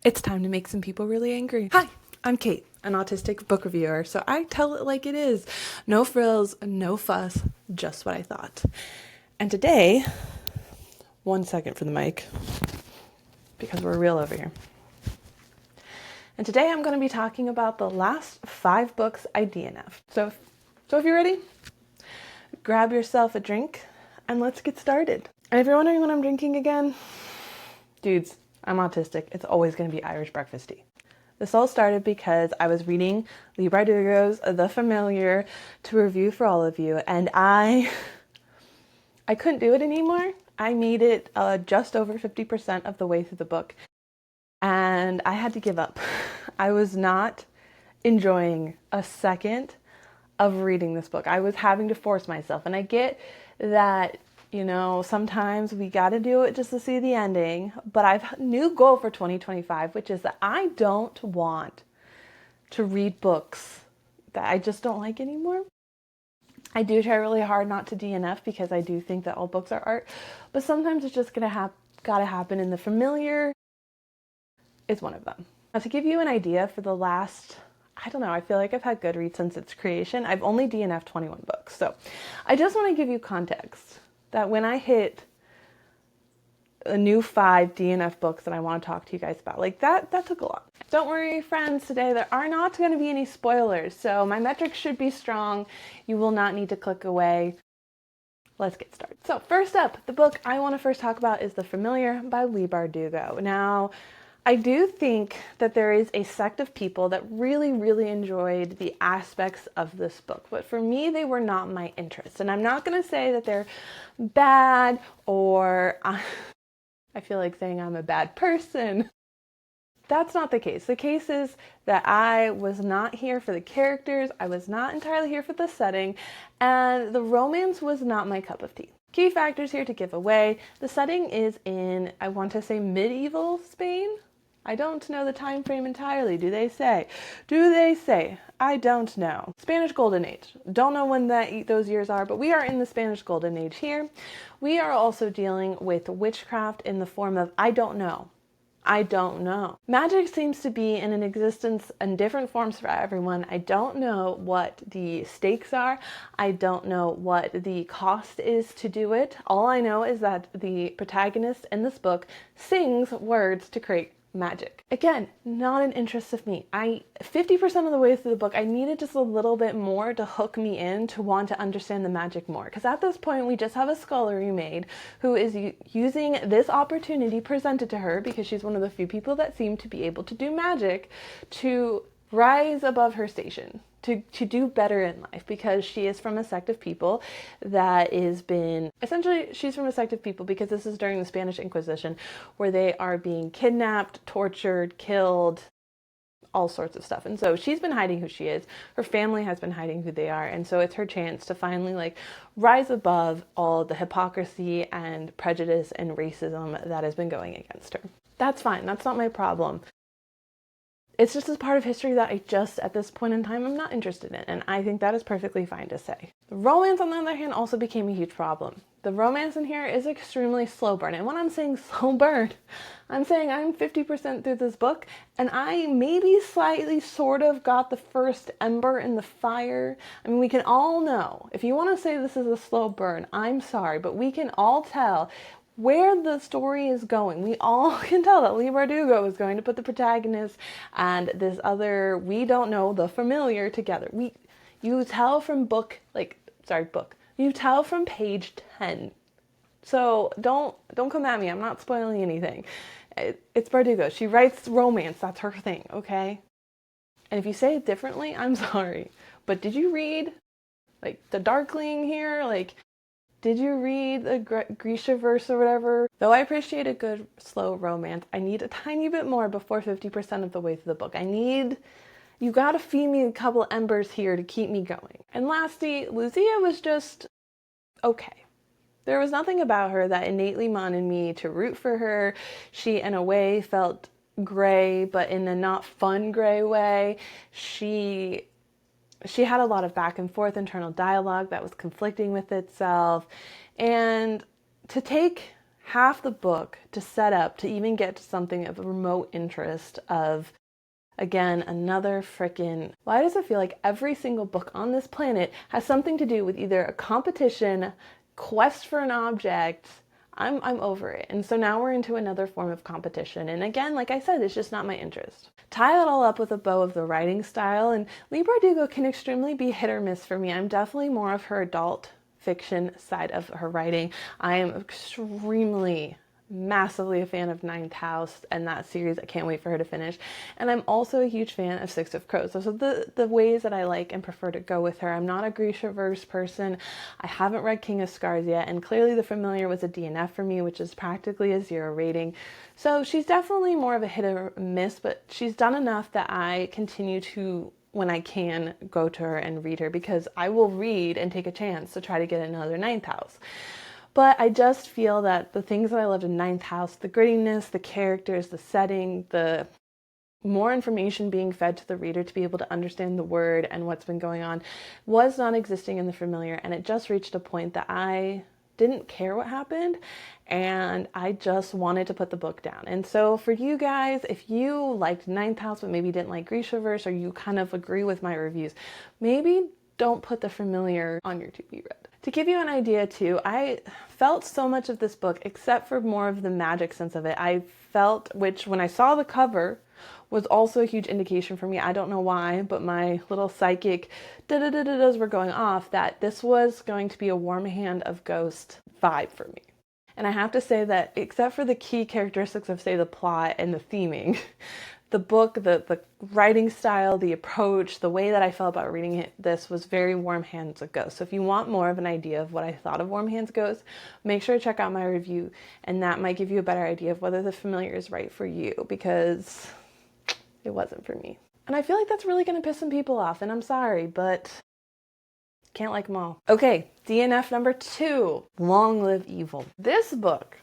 It's time to make some people really angry. Hi, I'm Kait, an autistic book reviewer, so I tell it like it is. No frills, no fuss, just what I thought. And today, 1 second for the mic, because we're real over here. And today I'm going to be talking about the last 5 books I DNF'd. So if you're ready, grab yourself a drink and let's get started. And if you're wondering what I'm drinking again, dudes, I'm autistic. It's always going to be Irish breakfast tea. This all started because I was reading Lee Bardugo's The Familiar to review for all of you, and I couldn't do it anymore. I made it just over 50% of the way through the book, and I had to give up. I was not enjoying a second of reading this book. I was having to force myself, and I get that, you know, sometimes we got to do it just to see the ending, but I've a new goal for 2025, which is that I don't want to read books that I just don't like anymore. I do try really hard not to DNF because I do think that all books are art, but sometimes it's just gotta happen, and The Familiar is one of them. Now, to give you an idea, for the last, I don't know, I feel like I've had Goodreads since its creation. I've only DNF'd 21 books, so I just want to give you context that when I hit a new 5 DNF books that I want to talk to you guys about, like that took a lot. Don't worry, friends, today there are not going to be any spoilers, so my metrics should be strong. You will not need to click away. Let's get started. So first up, the book I want to first talk about is The Familiar by Lee Bardugo. Now, I do think that there is a sect of people that really, really enjoyed the aspects of this book, but for me, they were not my interest. And I'm not going to say that they're bad, or I feel like saying I'm a bad person. That's not the case. The case is that I was not here for the characters, I was not entirely here for the setting, and the romance was not my cup of tea. Key factors here to give away. The setting is in, I want to say, medieval Spain. I don't know the time frame entirely. Do they say? I don't know. Spanish Golden Age. Don't know when those years are, but we are in the Spanish Golden Age here. We are also dealing with witchcraft in the form of I don't know. Magic seems to be in an existence in different forms for everyone. I don't know what the stakes are. I don't know what the cost is to do it. All I know is that the protagonist in this book sings words to create magic. Again, not an interest of me. 50% of the way through the book, I needed just a little bit more to hook me in to want to understand the magic more. Because at this point, we just have a scullery maid who is using this opportunity presented to her, because she's one of the few people that seem to be able to do magic, to rise above her station, to do better in life, because she is from a sect of people that is been, essentially she's from a sect of people because this is during the Spanish Inquisition, where they are being kidnapped, tortured, killed, all sorts of stuff. And so she's been hiding who she is. Her family has been hiding who they are. And so it's her chance to finally rise above all the hypocrisy and prejudice and racism that has been going against her. That's fine. That's not my problem. It's just a part of history that I just, at this point in time, I'm not interested in, and I think that is perfectly fine to say. The romance, on the other hand, also became a huge problem. The romance in here is extremely slow burn, and when I'm saying slow burn, I'm saying I'm 50% through this book, and I maybe slightly sort of got the first ember in the fire. I mean, we can all know, if you want to say this is a slow burn, I'm sorry, but we can all tell where the story is going. We all can tell that Lee Bardugo is going to put the protagonist and this other, we don't know, the familiar together. You tell from you tell from page 10. So don't come at me. I'm not spoiling anything. It's Bardugo. She writes romance. That's her thing, okay? And if you say it differently, I'm sorry. But did you read the Darkling here? Did you read the Grishaverse or whatever? Though I appreciate a good slow romance, I need a tiny bit more before 50% of the way through the book. You gotta feed me a couple embers here to keep me going. And lastly, Lucia was just okay. There was nothing about her that innately wanted me to root for her. She, in a way, felt gray, but in a not fun gray way. She had a lot of back and forth internal dialogue that was conflicting with itself. And to take half the book to set up to even get to something of a remote interest of, again, another frickin'... Why does it feel like every single book on this planet has something to do with either a competition, quest for an object? I'm over it. And so now we're into another form of competition. And again, like I said, it's just not my interest. Tie that all up with a bow of the writing style, and Leigh Bardugo can extremely be hit or miss for me. I'm definitely more of her adult fiction side of her writing. I am extremely, massively a fan of Ninth House and that series. I can't wait for her to finish. And I'm also a huge fan of Six of Crows. Those are the ways that I like and prefer to go with her. I'm not a Grisha-verse person. I haven't read King of Scars yet, and clearly The Familiar was a DNF for me, which is practically a 0 rating. So she's definitely more of a hit or miss, but she's done enough that I continue to, when I can, go to her and read her, because I will read and take a chance to try to get another Ninth House. But I just feel that the things that I loved in Ninth House, the grittiness, the characters, the setting, the more information being fed to the reader to be able to understand the word and what's been going on, was not existing in The Familiar. And it just reached a point that I didn't care what happened, and I just wanted to put the book down. And so for you guys, if you liked Ninth House but maybe didn't like Grishaverse, or you kind of agree with my reviews, maybe don't put The Familiar on your to-be read. To give you an idea too, I felt so much of this book, except for more of the magic sense of it, I felt, which when I saw the cover was also a huge indication for me, I don't know why, but my little psychic da-da-da-da-das were going off, that this was going to be a Warm Hand of Ghost vibe for me. And I have to say that, except for the key characteristics of, say, the plot and the theming, the book, the writing style, the approach, the way that I felt about reading this was very Warm Hands of Ghost. So if you want more of an idea of what I thought of Warm Hands of Ghost, make sure to check out my review, and that might give you a better idea of whether The Familiar is right for you, because it wasn't for me. And I feel like that's really going to piss some people off, and I'm sorry, but can't like them all. Okay, DNF number 2, Long Live Evil. This book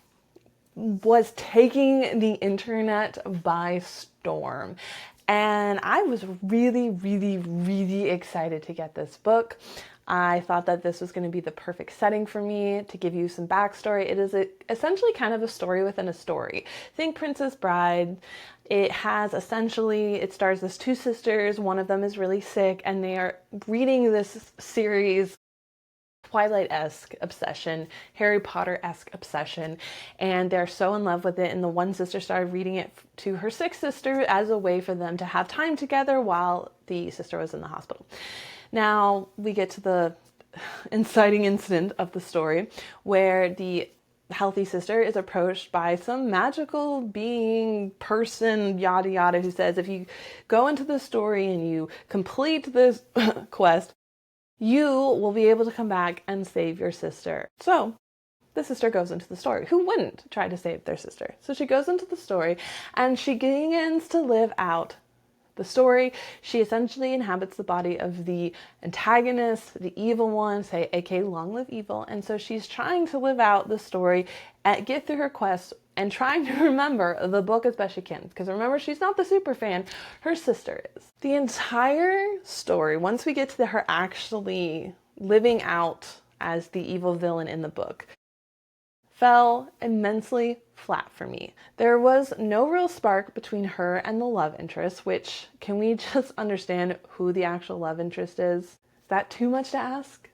was taking the internet by storm. And I was really, really, really excited to get this book. I thought that this was going to be the perfect setting for me. To give you some backstory, it is essentially kind of a story within a story. Think Princess Bride. It has essentially, it stars as 2 sisters. One of them is really sick, and they are reading this series, Twilight-esque obsession, Harry Potter-esque obsession, and they're so in love with it, and the one sister started reading it to her sick sister as a way for them to have time together while the sister was in the hospital. Now we get to the inciting incident of the story, where the healthy sister is approached by some magical being, person, yada yada, who says, if you go into the story and you complete this quest, you will be able to come back and save your sister. So the sister goes into the story. Who wouldn't try to save their sister? So she goes into the story and she begins to live out the story. She essentially inhabits the body of the antagonist, the evil one, say, aka Long Live Evil. And so she's trying to live out the story and get through her quest and trying to remember the book as best she can. Because remember, she's not the super fan, her sister is. The entire story, once we get to her actually living out as the evil villain in the book, fell immensely flat for me. There was no real spark between her and the love interest, which, can we just understand who the actual love interest is? Is that too much to ask?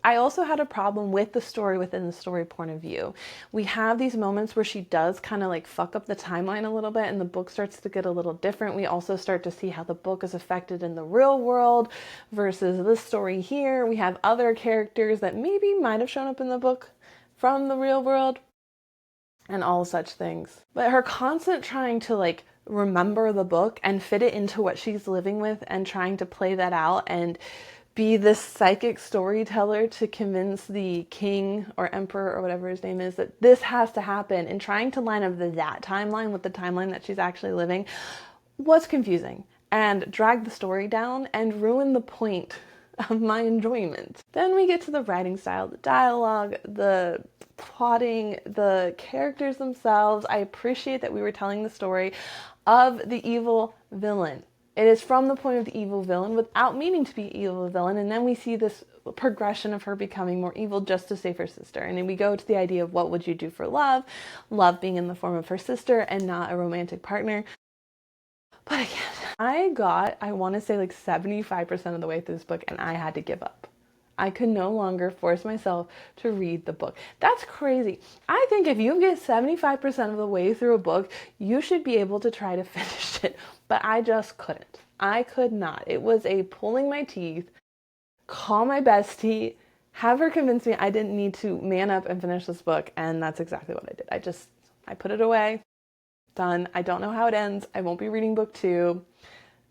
I also had a problem with the story within the story point of view. We have these moments where she does kind of like fuck up the timeline a little bit, and the book starts to get a little different. We also start to see how the book is affected in the real world versus this story here. We have other characters that maybe might have shown up in the book from the real world and all such things. But her constant trying to like remember the book and fit it into what she's living with and trying to play that out and be this psychic storyteller to convince the king or emperor or whatever his name is that this has to happen, and trying to line up that timeline with the timeline that she's actually living was confusing and dragged the story down and ruined the point of my enjoyment. Then we get to the writing style, the dialogue, the plotting, the characters themselves. I appreciate that we were telling the story of the evil villain. It is from the point of the evil villain without meaning to be evil villain. And then we see this progression of her becoming more evil just to save her sister. And then we go to the idea of what would you do for love? Love being in the form of her sister and not a romantic partner. But again, I want to say like 75% of the way through this book, and I had to give up. I could no longer force myself to read the book. That's crazy. I think if you get 75% of the way through a book, you should be able to try to finish it. But I just couldn't. I could not. It was a pulling my teeth, call my bestie, have her convince me I didn't need to man up and finish this book. And that's exactly what I did. I put it away. Done. I don't know how it ends. I won't be reading book 2.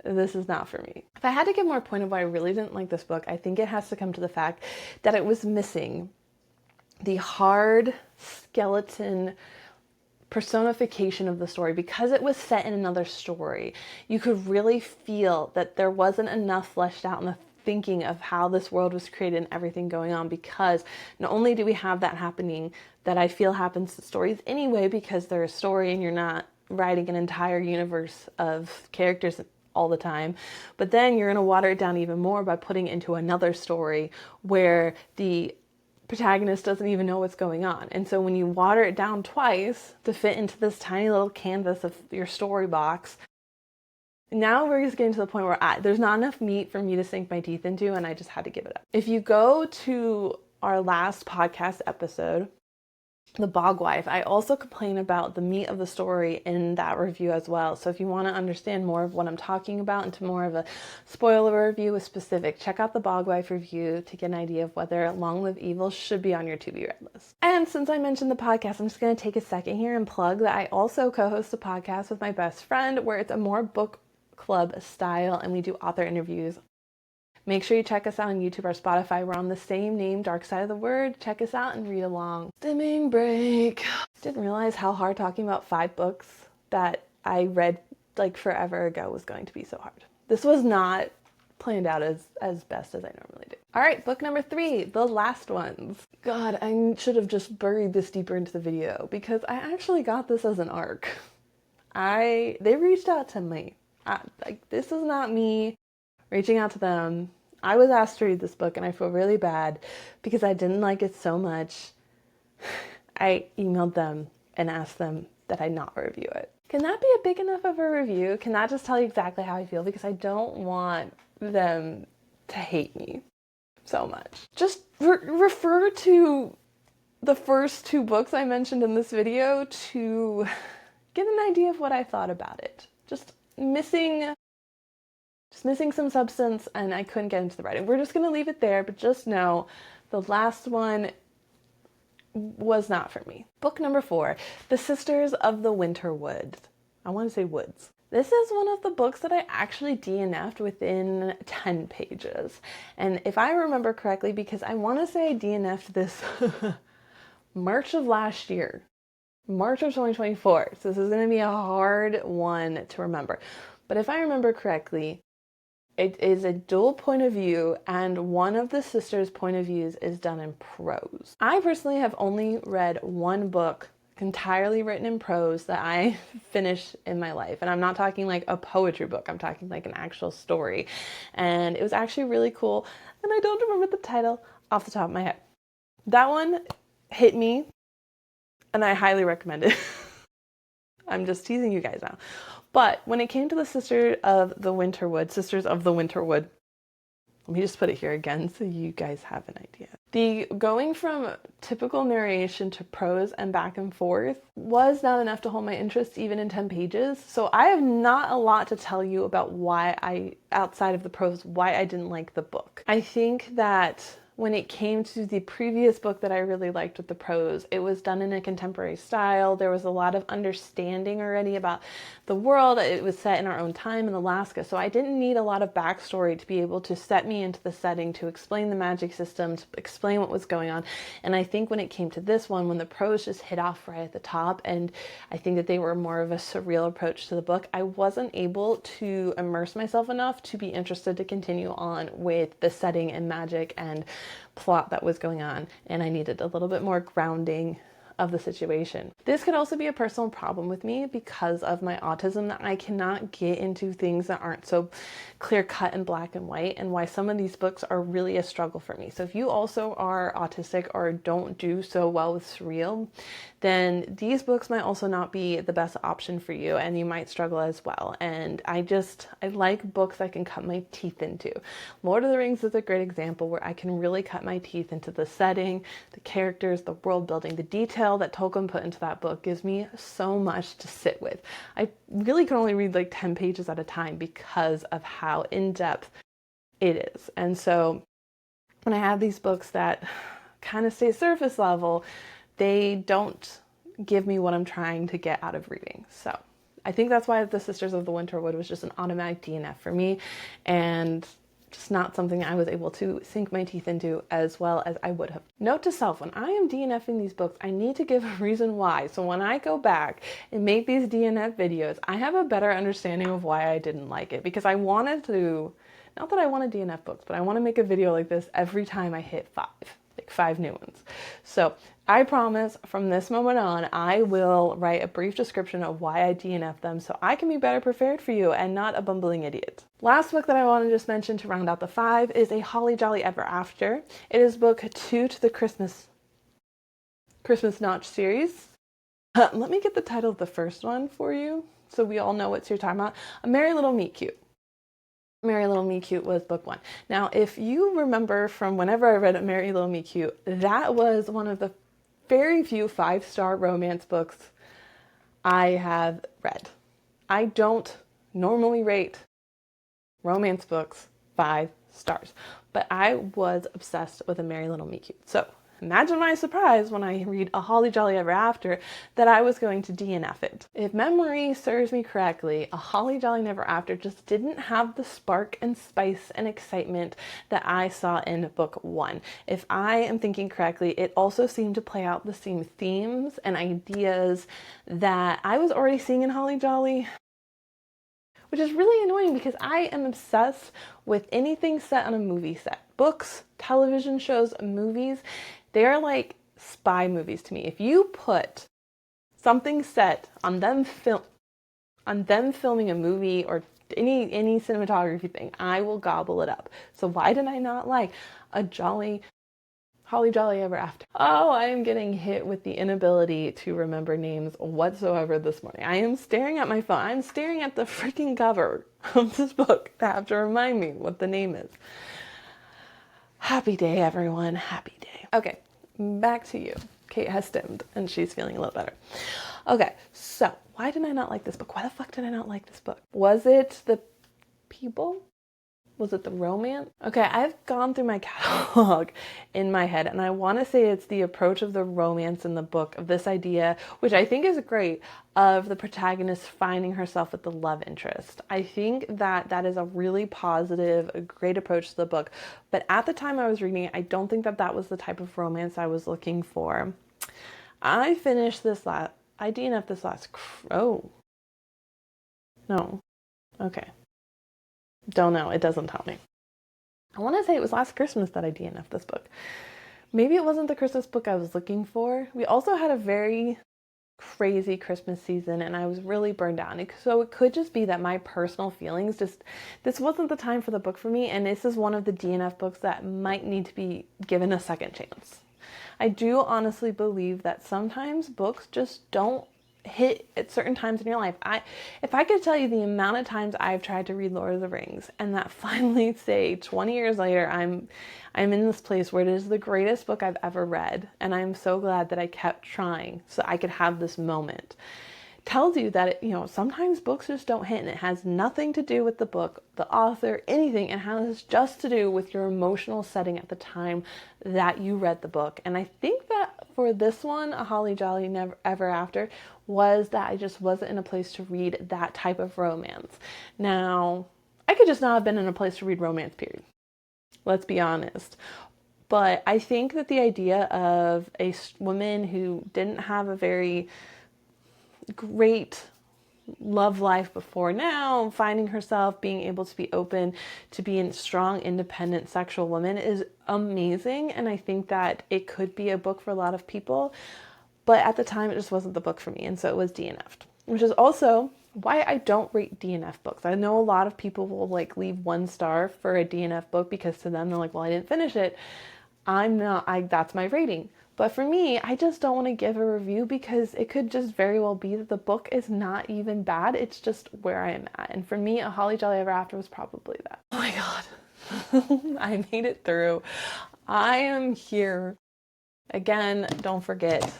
This is not for me. If I had to give more point of why I really didn't like this book, I think it has to come to the fact that it was missing the hard skeleton personification of the story. Because it was set in another story, you could really feel that there wasn't enough fleshed out in the thinking of how this world was created and everything going on, because not only do we have that happening that I feel happens to stories anyway, because they're a story and you're not writing an entire universe of characters all the time, but then you're going to water it down even more by putting it into another story where the protagonist doesn't even know what's going on. And so when you water it down twice to fit into this tiny little canvas of your story box, now we're just getting to the point where there's not enough meat for me to sink my teeth into, and I just had to give it up. If you go to our last podcast episode, The Bog Wife, I also complain about the meat of the story in that review as well. So if you want to understand more of what I'm talking about into more of a spoiler review with specific, check out the Bog Wife review to get an idea of whether Long Live Evil should be on your to-be read list. And since I mentioned the podcast, I'm just going to take a second here and plug that I also co-host a podcast with my best friend where it's a more book club style and we do author interviews. Make sure you check us out on YouTube or Spotify. We're on the same name, Dark Side of the Word. Check us out and read along. Stimming break. Didn't realize how hard talking about 5 books that I read like forever ago was going to be so hard. This was not planned out as best as I normally do. All right, book number 3, The Last Ones. God, I should have just buried this deeper into the video because I actually got this as an arc. They reached out to me. This is not me reaching out to them. I was asked to read this book and I feel really bad because I didn't like it so much. I emailed them and asked them that I not review it. Can that be a big enough of a review? Can that just tell you exactly how I feel? Because I don't want them to hate me so much. Just refer to the first 2 books I mentioned in this video to get an idea of what I thought about it. Just missing some substance, and I couldn't get into the writing. We're just going to leave it there, but just know the last one was not for me. Book number 4, The Sisters of the Winterwood. I want to say Woods. This is one of the books that I actually DNF'd within 10 pages. And if I remember correctly, because I want to say I DNF'd this March of last year. March of 2024. So this is going to be a hard one to remember. But if I remember correctly, it is a dual point of view, and one of the sisters' point of views is done in prose. I personally have only read one book entirely written in prose that I finished in my life. And I'm not talking like a poetry book. I'm talking like an actual story. And it was actually really cool. And I don't remember the title off the top of my head. That one hit me, and I highly recommend it. I'm just teasing you guys now. But when it came to the Sisters of the Winterwood, let me just put it here again so you guys have an idea. The going from typical narration to prose and back and forth was not enough to hold my interest even in 10 pages. So I have not a lot to tell you about outside of the prose, why I didn't like the book. I think that when it came to the previous book that I really liked with the prose, it was done in a contemporary style. There was a lot of understanding already about the world. It was set in our own time in Alaska, so I didn't need a lot of backstory to be able to set me into the setting, to explain the magic system, to explain what was going on. And I think when it came to this one, when the prose just hit off right at the top, and I think that they were more of a surreal approach to the book, I wasn't able to immerse myself enough to be interested to continue on with the setting and magic and plot that was going on, and I needed a little bit more grounding of the situation. This could also be a personal problem with me because of my autism, that I cannot get into things that aren't so clear cut and black and white, and why some of these books are really a struggle for me. So if you also are autistic or don't do so well with surreal, then these books might also not be the best option for you, and you might struggle as well. And I like books I can cut my teeth into. Lord of the Rings is a great example where I can really cut my teeth into the setting, the characters, the world building. The detail that Tolkien put into that book gives me so much to sit with. I really can only read like 10 pages at a time because of how in-depth it is. And so when I have these books that kind of stay surface level, they don't give me what I'm trying to get out of reading. So I think that's why The Sisters of the Winterwood was just an automatic DNF for me, and just not something I was able to sink my teeth into as well as I would have. Note to self, when I am DNFing these books, I need to give a reason why. So when I go back and make these DNF videos, I have a better understanding of why I didn't like it, because I wanted to, not that I want to DNF books, but I want to make a video like this every time I hit 5 new ones. So I promise from this moment on, I will write a brief description of why I DNF them so I can be better prepared for you and not a bumbling idiot. Last book that I want to just mention to round out the 5 is A Holly Jolly Ever After. It is book 2 to the Christmas Notch series. Let me get the title of the first one for you so we all know what you're talking about. A Merry Little Meet Cute. Merry Little Me Cute was book 1. Now, if you remember from whenever I read A Merry Little Me Cute, that was one of the very few 5-star romance books I have read. I don't normally rate romance books 5 stars, but I was obsessed with A Merry Little Me Cute. So imagine my surprise when I read A Holly Jolly Ever After that I was going to DNF it. If memory serves me correctly, A Holly Jolly Never After just didn't have the spark and spice and excitement that I saw in book 1. If I am thinking correctly, it also seemed to play out the same themes and ideas that I was already seeing in Holly Jolly, which is really annoying because I am obsessed with anything set on a movie set. Books, television shows, movies. They are like spy movies to me. If you put something set on them filming a movie or any cinematography thing, I will gobble it up. So why did I not like A Holly Jolly Ever After? Oh, I am getting hit with the inability to remember names whatsoever this morning. I am staring at my phone. I'm staring at the freaking cover of this book to have to remind me what the name is. Happy day, everyone. Happy day. Okay, back to you. Kait has stemmed and she's feeling a little better. Okay, so why did I not like this book? Why the fuck did I not like this book? Was it the people? Was it the romance? Okay, I've gone through my catalog in my head, and I want to say it's the approach of the romance in the book, of this idea, which I think is great, of the protagonist finding herself with the love interest. I think that that is a really positive, a great approach to the book. But at the time I was reading it, I don't think that that was the type of romance I was looking for. I DNF'd this last, oh, no, okay. Don't know. It doesn't tell me. I want to say it was last Christmas that I DNF'd this book. Maybe it wasn't the Christmas book I was looking for. We also had a very crazy Christmas season and I was really burned out. So it could just be that my personal feelings this wasn't the time for the book for me, and this is one of the DNF books that might need to be given a second chance. I do honestly believe that sometimes books just don't hit at certain times in your life. If I could tell you the amount of times I've tried to read Lord of the Rings, and that finally, say 20 years later, I'm in this place where it is the greatest book I've ever read, and I'm so glad that I kept trying so I could have this moment. Tells you that sometimes books just don't hit, and it has nothing to do with the book, the author, anything. It has just to do with your emotional setting at the time that you read the book. And I think that for this one, A Holly Jolly Never Ever After, was that I just wasn't in a place to read that type of romance. Now, I could just not have been in a place to read romance, period. Let's be honest. But I think that the idea of a woman who didn't have a very great love life before now, finding herself being able to be open to being a strong, independent, sexual woman is amazing. And I think that it could be a book for a lot of people. but at the time it just wasn't the book for me, and so it was DNF'd, which is also why I don't rate DNF books. I know a lot of people will like leave 1 star for a DNF book because to them they're like, well, I didn't finish it. That's my rating. But for me, I just don't want to give a review because it could just very well be that the book is not even bad. It's just where I am at. And for me, A Holly Jolly Ever After was probably that. Oh my God. I made it through. I am here. Again, don't forget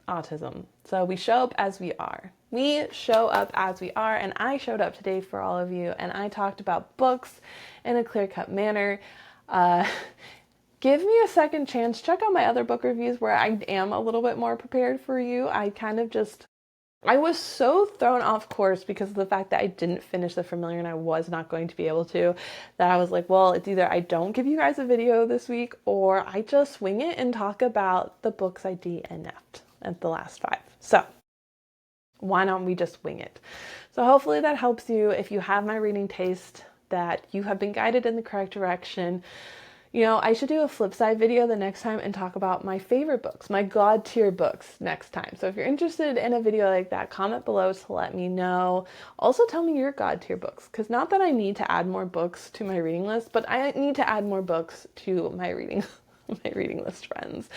autism. So we show up as we are. We show up as we are, and I showed up today for all of you, and I talked about books in a clear-cut manner. Give me a second chance. Check out my other book reviews where I am a little bit more prepared for you. I was so thrown off course because of the fact that I didn't finish The Familiar and I was not going to be able to, that I was like, well, it's either I don't give you guys a video this week or I just swing it and talk about the books I DNF'd at the last 5. So why don't we just wing it? So hopefully that helps you. If you have my reading taste, that you have been guided in the correct direction. You know, I should do a flip side video the next time and talk about my favorite books, my God tier books next time. So if you're interested in a video like that, comment below to let me know. Also tell me your God tier books, because not that I need to add more books to my reading list, but I need to add more books to my reading list, friends.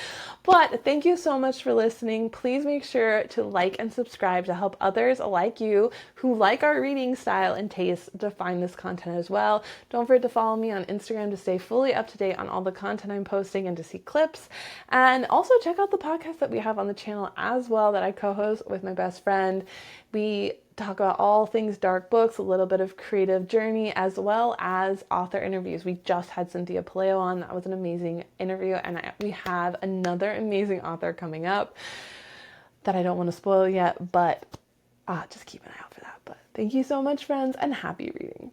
But thank you so much for listening. Please make sure to like and subscribe to help others like you who like our reading style and taste to find this content as well. Don't forget to follow me on Instagram to stay fully up to date on all the content I'm posting and to see clips. And also check out the podcast that we have on the channel as well that I co-host with my best friend. We talk about all things dark books, a little bit of creative journey, as well as author interviews. We just had Cynthia Paleo on. That was an amazing interview. And we have another amazing author coming up that I don't want to spoil yet, but just keep an eye out for that. But thank you so much, friends, and happy reading.